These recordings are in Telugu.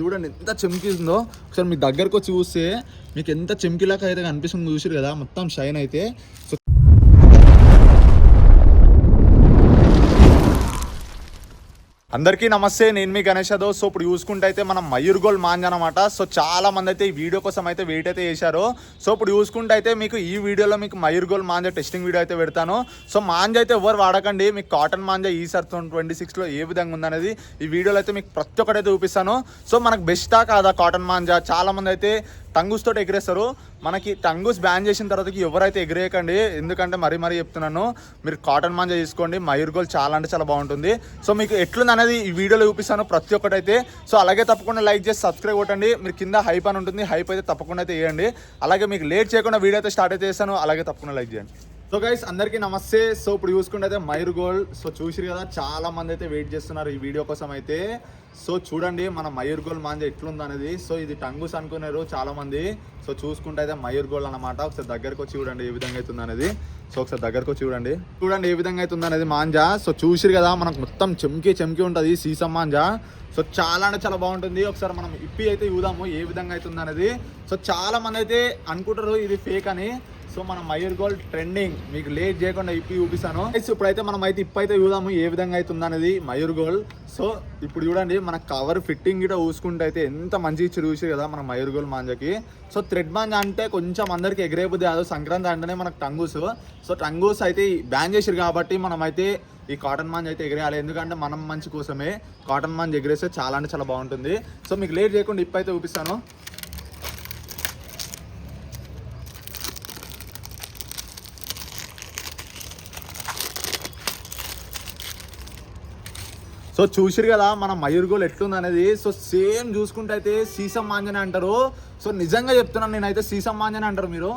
చూడండి ఎంత చెమ్కిందో. ఒకసారి మీ దగ్గరకు వచ్చి చూస్తే మీకు ఎంత చెమ్కిలాగా అయితే కనిపిస్తుంది. చూసారు కదా మొత్తం షైన్ అయితే. సో అందరికీ నమస్తే, నేను మీ గణేష్ యాదవ్. సో ఇప్పుడు చూసుకుంటే అయితే మనం మయూర్ గోల్డ్ మాంజ్ అనమాట. సో చాలా మంది అయితే ఈ వీడియో కోసం అయితే వెయిట్ అయితే చేశారు. సో ఇప్పుడు చూసుకుంటే అయితే మీకు ఈ వీడియోలో మీకు Mayur gold manja testing video అయితే పెడతాను. సో మాంజ అయితే ఎవరు వాడకండి, మీకు కాటన్ మాంజ ఈసారి 2026లో ఏ విధంగా ఉందనేది ఈ వీడియోలో అయితే మీకు ప్రతి ఒక్కటి అయితే చూపిస్తాను. సో మనకు బెస్టా కాదా కాటన్ మాంజ? చాలా మంది అయితే టంగూస్ తోటి ఎగిరేస్తారు. మనకి టంగూస్ బ్యాన్ చేసిన తర్వాతకి ఎవరైతే ఎగిరేయకండి, ఎందుకంటే మరీ చెప్తున్నాను, మీరు కాటన్ మాంజా తీసుకోండి. మయూర్ గోల్డ్ చాలా అంటే చాలా బాగుంటుంది. సో మీకు ఎట్లుంది అనేది ఈ వీడియోలో చూపిస్తాను ప్రతి ఒక్కటి అయితే. సో అలాగే తప్పకుండా లైక్ చేసి సబ్స్క్రైబ్ కొట్టండి. మీరు కింద హైప్ అని ఉంటుంది, హైప్ అయితే తప్పకుండా అయితే వేయండి. అలాగే మీకు లేట్ చేయకుండా వీడియో అయితే స్టార్ట్ అయితే చేస్తాను. అలాగే తప్పకుండా లైక్ చేయండి. సో గైస్ అందరికీ నమస్తే. సో ఇప్పుడు చూసుకుంటే అయితే మయూర్ గోల్డ్. సో చూసిరు కదా చాలా మంది అయితే వెయిట్ చేస్తున్నారు ఈ వీడియో కోసం అయితే. సో చూడండి మన మయూర్ గోల్డ్ మాంజా ఎట్లుంది అనేది. సో ఇది టంగూస్ అనుకున్నారు చాలా మంది. సో చూసుకుంటే అయితే మయూర్ గోల్డ్ అనమాట. ఒకసారి దగ్గరకు వచ్చి చూడండి ఏ విధంగా అవుతుంది అనేది. సో ఒకసారి దగ్గరకు వచ్చి చూడండి ఏ విధంగా అవుతుంది అనేది మాంజా. సో చూసిరు కదా మనకు మొత్తం చెమ్కి ఉంటుంది సీసం మాంజా. సో చాలా అంటే చాలా బాగుంటుంది. ఒకసారి మనం ఇప్పి అయితే చూద్దాము ఏ విధంగా అవుతుంది అనేది. సో చాలా మంది అయితే అనుకుంటారు ఇది ఫేక్ అని. సో మన మయూర్ గోల్డ్ ట్రెండింగ్, మీకు లేట్ చేయకుండా ఇప్పి చూపిస్తాను. ఇప్పుడైతే మనం అయితే ఇప్పు అయితే చూద్దాము ఏ విధంగా అవుతుంది అనేది మయూర్ గోల్డ్. సో ఇప్పుడు చూడండి మన కవర్ ఫిట్టింగ్ గిట్ట చూసుకుంటే అయితే ఎంత మంచిగా ఇచ్చి చూసి కదా మన మయూర్ గోల్డ్ మాంజాకి. సో థ్రెడ్ మాంజా అంటే కొంచెం అందరికి ఎగిరేబుద్ది కాదు. సంక్రాంతి అంటేనే మనకు టంగూస్. సో టంగూస్ అయితే బ్యాన్ చేసారు కాబట్టి మనం అయితే ఈ కాటన్ మాంజ్ అయితే ఎగిరేయాలి. ఎందుకంటే మనం మంచి కోసమే కాటన్ మాంజ్ ఎగిరేస్తే చాలా అంటే చాలా బాగుంటుంది. సో మీకు లేట్ చేయకుండా ఇప్పు అయితే చూపిస్తాను. సో చూసిరు కదా మన మయూర్ గోల్డ్ ఎట్లుంది అనేది. సో సేమ్ చూసుకుంటే అయితే సీసం మాంజనే అంటారు. సో నిజంగా చెప్తున్నాను నేనైతే సీసం మాంజనే అంటారు. మీరు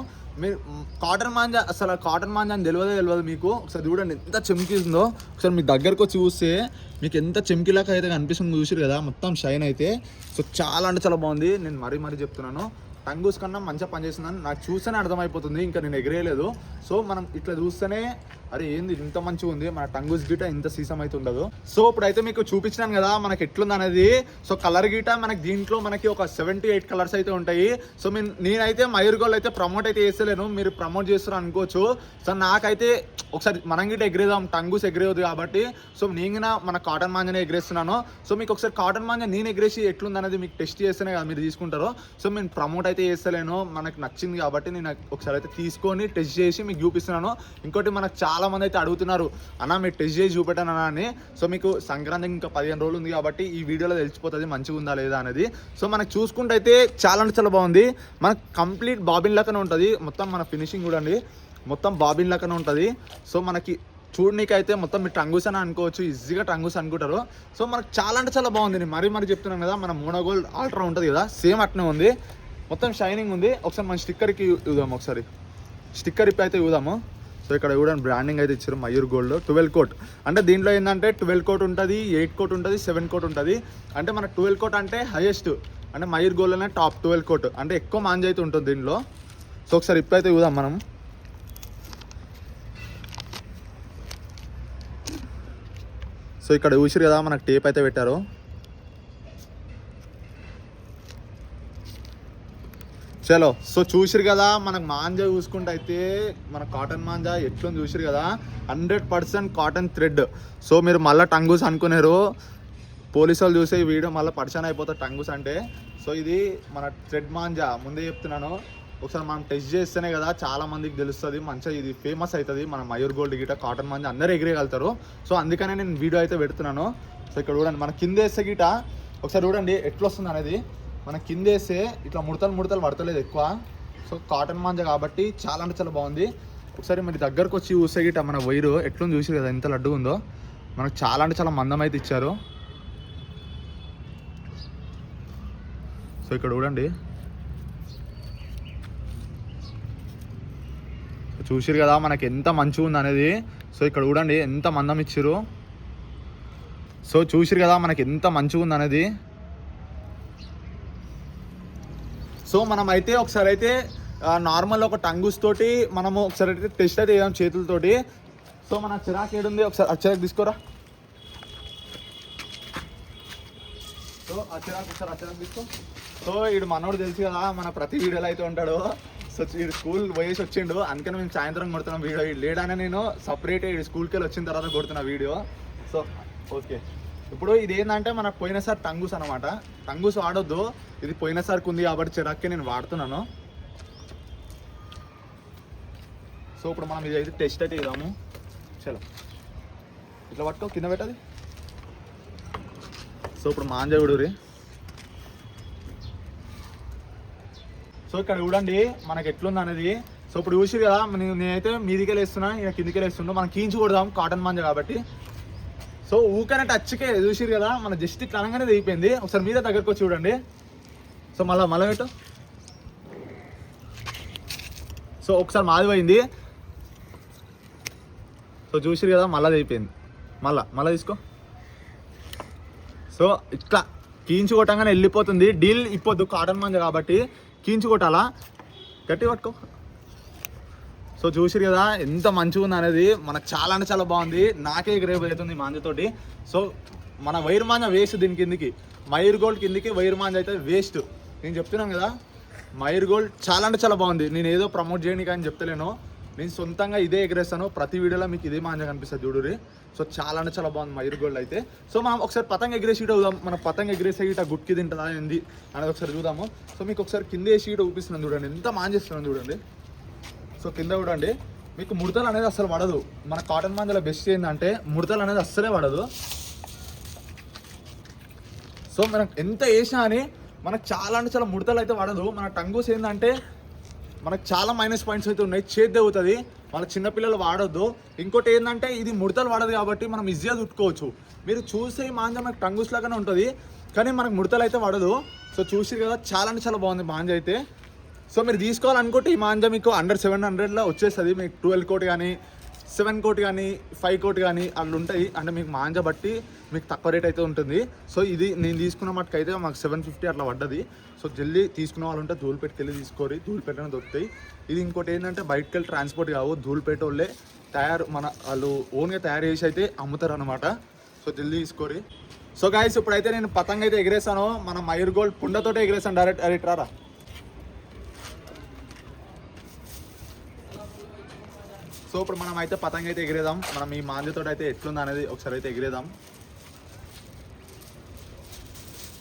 కాటన్ మాంజా అసలు కాటన్ మాంజా అని తెలియదు మీకు. ఒకసారి చూడండి ఎంత చెమ్కిందో. ఒకసారి మీ దగ్గరకు వచ్చి చూస్తే మీకు ఎంత చెమ్కిలాగా అయితే కనిపిస్తుంది. చూసిరు కదా మొత్తం షైన్ అయితే. సో చాలా అంటే చాలా బాగుంది. నేను మరీ చెప్తున్నాను, టంగూస్ కన్నా మంచిగా పనిచేస్తుందని నాకు చూస్తేనే అర్థమైపోతుంది. ఇంకా నేను ఎగిరేయలేదు. సో మనం ఇట్లా చూస్తేనే అరే ఏంది ఇంత మంచిగా ఉంది, మన టంగూస్ గీట ఇంత సీసం అయితే ఉండదు. సో ఇప్పుడైతే మీకు చూపించినాను కదా మనకి ఎట్లుంది అనేది. సో కలర్ గీట మనకి దీంట్లో మనకి ఒక 78 కలర్స్ అయితే ఉంటాయి. సో నేనైతే మయూర్ గోల్డ్ అయితే ప్రమోట్ అయితే చేస్తలేను, మీరు ప్రమోట్ చేస్తారు అనుకోవచ్చు. సో నాకైతే ఒకసారి మనం గిట్ట ఎగిరేదాం, టంగూస్ ఎగిరేవద్దు కాబట్టి. సో నేను మన కాటన్ మాంజానే ఎగిరేస్తున్నాను. సో మీకు ఒకసారి కాటన్ మాంజా నేను ఎగిరేసి ఎట్లుంది అనేది మీకు టెస్ట్ చేస్తేనే కదా మీరు తీసుకుంటారు. సో నేను ప్రమోట్ అయితే చేస్తలేను, మనకు నచ్చింది కాబట్టి నేను ఒకసారి అయితే తీసుకొని టెస్ట్ చేసి మీకు చూపిస్తున్నాను. ఇంకోటి మనకు చాలా మంది అయితే అడుగుతున్నారు అన్న మీరు టెస్ట్ చేసి చూపెట్టాను అన్న అని. సో మీకు సంక్రాంతి ఇంకా 15 రోజులు ఉంది కాబట్టి ఈ వీడియోలో తెలిసిపోతుంది మంచిగా ఉందా లేదా అనేది. సో మనకు చూసుకుంటే అయితే చాలా అంటే చాలా బాగుంది. మనకు కంప్లీట్ బాబిన్ లెక్కనే ఉంటుంది. మొత్తం మన ఫినిషింగ్ చూడండి మొత్తం బాబిన్ లెక్కనే ఉంటుంది. సో మనకి చూడనీకి అయితే మొత్తం మీరు టంగూస్ అని అనుకోవచ్చు, ఈజీగా టంగూస్ అనుకుంటారు. సో మనకు చాలా అంటే చాలా బాగుంది. నేను మరీ చెప్తున్నాను కదా, మన మోనో గోల్డ్ అల్ట్రా ఉంటుంది కదా సేమ్ అట్నే ఉంది, మొత్తం షైనింగ్ ఉంది. ఒకసారి మన స్టిక్కర్కి చూద్దాము, ఒకసారి స్టిక్కర్ ఇప్పి అయితే చూద్దాము. సో ఇక్కడ చూడండి బ్రాండింగ్ అయితే ఇచ్చారు మయూర్ గోల్డ్ 12 కోట్. అంటే దీంట్లో ఏంటంటే 12 కోట్ ఉంటుంది, 8 కోట్ ఉంటుంది, 7 కోట్ ఉంటుంది. అంటే మన 12 కోట్ అంటే హైయెస్ట్, అంటే మయూర్ గోల్డ్ అనే టాప్ 12 కోట్ అంటే ఎక్కువ మాంజ అయితే ఉంటుంది దీంట్లో. సో ఒకసారి ఇప్పు అయితే చూద్దాం మనం. సో ఇక్కడ చూసిరు కదా మనకు టేప్ అయితే పెట్టారు. చలో సో చూసిరు కదా మనకు మాంజా చూసుకుంటే అయితే మన కాటన్ మాంజా ఎట్లుంది చూసిరు కదా 100% కాటన్ థ్రెడ్. సో మీరు మళ్ళీ టంగూస్ అనుకున్నారు, పోలీసు వాళ్ళు చూసే ఈ వీడియో మళ్ళీ పరిచయం అయిపోతారు టంగూస్ అంటే. సో ఇది మన థ్రెడ్ మాంజా ముందే చెప్తున్నాను. ఒకసారి మనం టెస్ట్ చేస్తేనే కదా చాలా మందికి తెలుస్తుంది, మంచిగా ఇది ఫేమస్ అవుతుంది. మన మయూర్ గోల్డ్ గిట కాటన్ మాంజా అందరూ ఎగిరేయగలుగుతారు. సో అందుకనే నేను వీడియో అయితే పెడుతున్నాను. సో ఇక్కడ చూడండి మన కింద వేస్తే గిట ఒకసారి చూడండి ఎట్లా వస్తుంది అనేది. మన కింద వేస్తే ఇట్లా ముడతలు పడతలేదు ఎక్కువ. సో కాటన్ మాంజా కాబట్టి చాలా అంటే చాలా బాగుంది. ఒకసారి మరి దగ్గరకు వచ్చి చూస్తే గిట మన వైరు ఎట్లుంది చూసి కదా ఎంత లడ్డు ఉందో. మనకు చాలా అంటే చాలా మందం అయితే ఇచ్చారు. సో ఇక్కడ చూడండి చూసిరు కదా మనకి ఎంత మంచిగా ఉంది అనేది. సో ఇక్కడ చూడండి ఎంత మందం ఇచ్చారు. సో చూసిరు కదా మనకి ఎంత మంచిగా ఉంది అనేది. సో మనం అయితే ఒకసారి అయితే నార్మల్ ఒక టంగూస్ తోటి మనము ఒకసారి అయితే టెస్ట్ అయితే చేద్దాం చేతులతోటి. సో మన చిరాకు ఏడుంది ఒకసారి చిరాకు తీసుకోరా. సో సో అచ్చరాకు తీసుకో. సో వీడు మనోడు తెలుసు కదా, మన ప్రతి వీడియోలో అయితే ఉంటాడు. సో వీడు స్కూల్ పోయేసి వచ్చిండు, అందుకని మేము సాయంత్రం కొడుతున్నాం వీడియో. వీడు లేడనే నేను సపరేట్ వీడు స్కూల్కి వెళ్ళి వచ్చిన తర్వాత కొడుతున్నా వీడియో. సో ఓకే, ఇప్పుడు ఇది ఏంటంటే మనకు పోయినసారి టంగూస్ అనమాట. టంగూస్ వాడొద్దు, ఇది పోయినసారికి ఉంది కాబట్టి చిరాక్కే నేను వాడుతున్నాను. సో ఇప్పుడు మనం ఇది అయితే టెస్ట్ అయితే ఇద్దాము. చలో ఇట్లా పట్టుకో, కింద పెట్టది. సో ఇప్పుడు మాంజా చూడురి. సో ఇక్కడ చూడండి మనకి ఎట్లుంది అనేది. సో ఇప్పుడు చూసి కదా, నేనైతే మీదికే వేస్తున్నా, ఇక కిందికే వేస్తుండో. మనం కీంచి కొడదాం కాటన్ మాంజా కాబట్టి. సో ఊకనే టచ్కే చూసిరు కదా, మన జస్ట్ ఇట్లా అనగానే అయిపోయింది. ఒకసారి మీద దగ్గరకు వచ్చి చూడండి. సో మళ్ళీ పెట్టు. సో ఒకసారి మాది పోయింది. సో చూసిరు కదా, మళ్ళీ అయిపోయింది. మళ్ళీ తీసుకో. సో ఇట్లా కీంచి కొట్టంగానే వెళ్ళిపోతుంది. డీల్ ఇప్పొద్దు, కాటన్ మాంజా కాబట్టి కీంచి కొట్టాలా, గట్టి పట్టుకో. సో చూసిరు కదా ఎంత మంచిగా ఉంది అనేది. మనకు చాలా అంటే చాలా బాగుంది. నాకే గ్రేప్ అవుతుంది మాంజతోటి. సో మన వైర్ మాంజా వేస్ట్ దీని కిందికి, మయూర్ గోల్డ్ కిందికి వైర్ మాంజా అయితే వేస్ట్. నేను చెప్తున్నాను కదా, మయూర్ గోల్డ్ చాలా అంటే చాలా బాగుంది. నేను ఏదో ప్రమోట్ చేయడానికి అని చెప్తలేను, నేను సొంతంగా ఇదే ఎగరేస్తాను. ప్రతి వీడియోలో మీకు ఇదే మాంజా కనిపిస్తుంది చూడురి. సో చాలా అంటే చాలా బాగుంది మయూర్ గోల్డ్ అయితే. సో మనం ఒకసారి పతంగ ఎగిరే షీట్ అవుదాం. మన పతంగ ఎగిరేసే ఇట గుట్కి తింటుందా ఏంది అనేది ఒకసారి చూద్దాము. సో మీకు ఒకసారి కింద షీట్ చూపిస్తున్నాను చూడండి, ఎంత మాంజేస్తున్నాను చూడండి. సో కింద చూడండి, మీకు ముడతలు అనేది అస్సలు పడదు. మన కాటన్ మాంజాలో బెస్ట్ ఏంటంటే ముడతలు అనేది అస్సలే పడదు. సో మనం ఎంత వేసినా అని మనకు చాలా అంటే చాలా ముడతలు అయితే పడదు. మన టంగూస్ ఏంటంటే మనకు చాలా మైనస్ పాయింట్స్ అయితే ఉన్నాయి. చేతి అవుతుంది, మన చిన్నపిల్లలు వాడొద్దు. ఇంకోటి ఏంటంటే ఇది ముడతలు వాడదు కాబట్టి మనం ఈజీగా చుట్టుకోవచ్చు. మీరు చూసే మాంజా మనకు టంగూస్ లాగానే ఉంటుంది, కానీ మనకు ముడతలు అయితే పడదు. సో చూసి కదా, చాలా అంటే చాలా బాగుంది మాంజా అయితే. సో మీరు తీసుకోవాలనుకుంటే ఈ మాంజా మీకు అండర్ 700లో వచ్చేస్తుంది. మీకు 12 కోట్ కానీ 7 కోట్ కానీ 5 కోట్ కానీ అట్లా ఉంటాయి. అంటే మీకు మాంజా బట్టి మీకు తక్కువ రేట్ అయితే ఉంటుంది. సో ఇది నేను తీసుకున్న మట్టుకు అయితే మాకు 750 అట్లా పడ్డది. సో జల్దీ తీసుకున్న వాళ్ళు ఉంటే ధూళిపేటకి వెళ్ళి తీసుకోరి, ధూళిపేటనే దొరుకుతాయి. ఇది ఇంకోటి ఏంటంటే బయటకు వెళ్ళి ట్రాన్స్పోర్ట్ కావు, ధూళిపేట వాళ్ళే వాళ్ళు ఓన్గా తయారు చేసి అయితే అమ్ముతారు అనమాట. సో జల్దీ తీసుకోరి. సో గాయస్ ఇప్పుడైతే నేను పతంగ అయితే ఎగిరేసాను. మన మయూర్ గోల్డ్ పుండతోటే ఎగిరేసాను డైరెక్ట్. అరే రారా. సో ఇప్పుడు మనం అయితే పతంగ అయితే ఎగిరేదాం. మనం ఈ మాంజతో అయితే ఎట్లుంది అనేది ఒకసారి అయితే ఎగిరేదాం.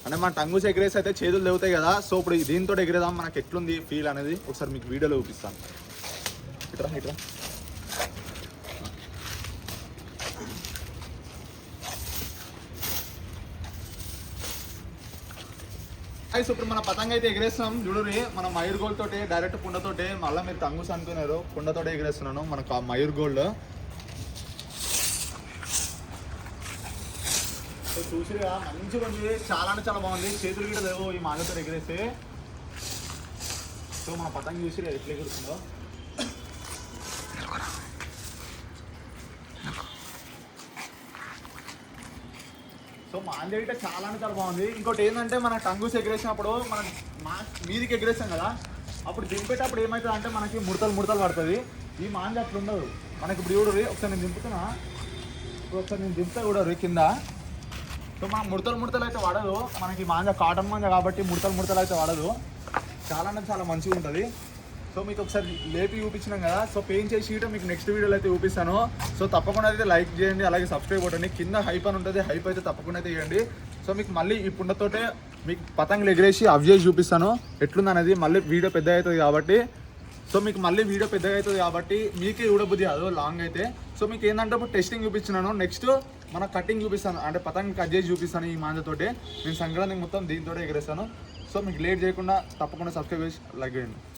అంటే మన టంగూస్ ఎగిరేసి అయితే చేతులు లేవుతాయి కదా. సో ఇప్పుడు దీంతో ఎగిరేదాం, మనకు ఎట్లుంది ఫీల్ అనేది ఒకసారి మీకు వీడియోలో చూపిస్తాను. ఇట్రా. సో ఇప్పుడు మన పతంగ అయితే ఎగిరేస్తున్నాం చూడురి. మన మయూర్ గోల్డ్ తోటి డైరెక్ట్ పుండతోటే, మళ్ళీ మీరు టంగూస్ అనుకున్నారు, పుండతోటే ఎగిరేస్తున్నాను మనకు మయూర్ గోల్డ్. సో చూసిగా మంచిగా ఉంది, చాలా అంటే చాలా బాగుంది. చేతులు కూడా లేవు ఈ మాంజతో ఎగిరేస్తే. సో మన పతంగ చూసి ఎట్లా ఎగురుతుందో. సో మాంజ అయితే చాలా అంటే చాలా బాగుంది. ఇంకోటి ఏంటంటే మన టంగూస్ ఎగిరేసినప్పుడు మనం మీదికి ఎగిరేస్తాం కదా, అప్పుడు దింపేటప్పుడు ఏమవుతుంది అంటే మనకి ముడతలు పడుతుంది. ఈ మాంజ అట్లా ఉండదు మనకి. ఇప్పుడు చూడరు, ఒకసారి నేను దింపుతున్నా, ఒకసారి నేను దింపుతా కూడా కింద. సో మనం ముడతలు అయితే వాడదు మనకి. మాంజా కాటన్ మాంజా కాబట్టి ముడతలు అయితే వాడదు. చాలా అంటే చాలా మంచిగా ఉంటుంది. సో మీకు ఒకసారి లేపి చూపించినాం కదా. సో పెయింట్ చేసి షీట్ మీకు నెక్స్ట్ వీడియోలో అయితే చూపిస్తాను. సో తప్పకుండా అయితే లైక్ చేయండి, అలాగే సబ్స్క్రైబ్ కొట్టండి. కింద హైప్ అని ఉంటుంది, హైప్ అయితే తప్పకుండా అయితే ఇవ్వండి. సో మీకు మళ్ళీ ఈ పుండతోటే మీకు పతంగులు ఎగిరేసి అవి చేసి చూపిస్తాను ఎట్లుంది అనేది. మళ్ళీ వీడియో పెద్దగా అవుతుంది కాబట్టి, సో మీకు మళ్ళీ వీడియో పెద్దగా అవుతుంది కాబట్టి మీకే చూడబుద్ధి కాదు లాంగ్ అయితే. సో మీకు ఏంటంటే ఇప్పుడు టెస్టింగ్ చూపించినాను, నెక్స్ట్ మన కటింగ్ చూపిస్తాను, అంటే పతంగ కట్ చేసి చూపిస్తాను ఈ మాంజతోటే. నేను సంక్రాంతికి మొత్తం దీంతో ఎగిరేస్తాను. సో మీకు లేట్ చేయకుండా తప్పకుండా సబ్స్క్రైబ్ చేసి లైక్ చేయండి.